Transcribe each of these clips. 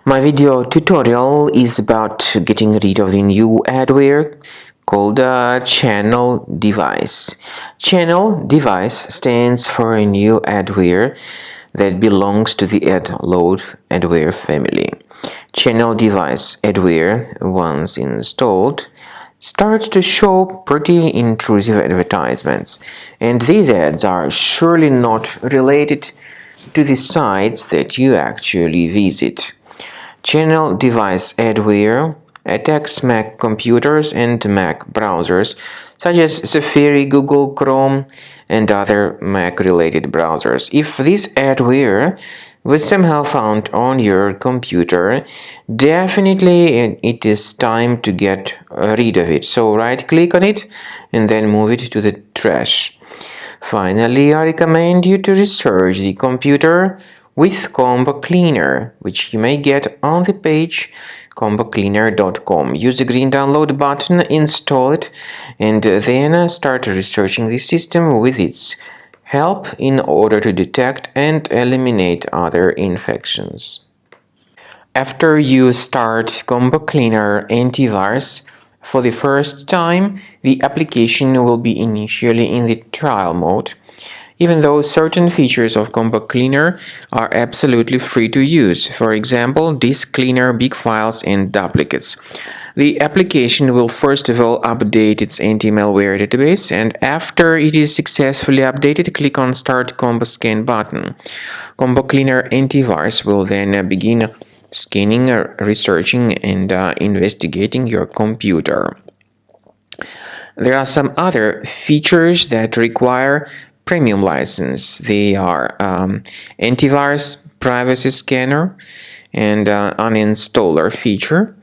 My video tutorial is about getting rid of the new adware called ChannelDevice. ChannelDevice stands for a new adware that belongs to the load adware family. ChannelDevice adware, once installed, starts to show pretty intrusive advertisements, and these ads are surely not related to the sites that you actually visit. ChannelDevice adware attacks Mac computers and Mac browsers such as Safari, Google Chrome, and other Mac-related browsers. If this adware was somehow found on your computer, definitely it is time to get rid of it. So right-click on it and then move it to the trash. Finally, I recommend you to research the computer with Combo Cleaner, which you may get on the page combocleaner.com. Use the green download button, install it, and then start researching the system with its help in order to detect and eliminate other infections. After you start Combo Cleaner antivirus for the first time, the application will be initially in the trial mode, even though certain features of Combo Cleaner are absolutely free to use. For example, disk cleaner, big files, and duplicates. The application will first of all update its anti-malware database, and after it is successfully updated, click on Start Combo Scan button. Combo Cleaner antivirus will then begin scanning, researching, and investigating your computer. There are some other features that require premium license. They are antivirus, privacy scanner, and uninstaller feature.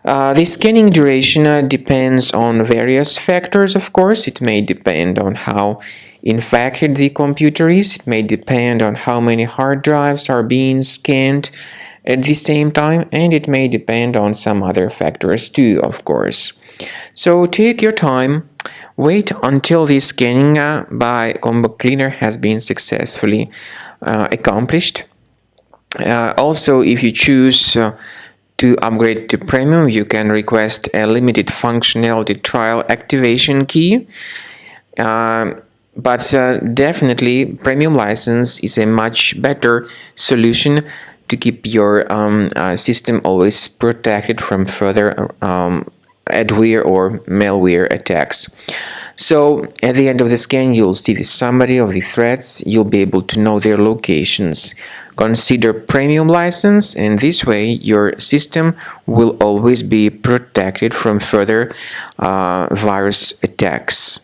The scanning duration depends on various factors, of course. It may depend on how infected the computer is. It may depend on how many hard drives are being scanned at the same time, and it may depend on some other factors too, of course. So take your time, wait until the scanning by Combo Cleaner has been successfully accomplished. Also, if you choose to upgrade to premium, you can request a limited functionality trial activation key. But definitely, premium license is a much better solution to keep your system always protected from further adware or malware attacks. So at the end of the scan, you'll see the summary of the threats. You'll be able to know their locations. Consider premium license, and this way your system will always be protected from further virus attacks.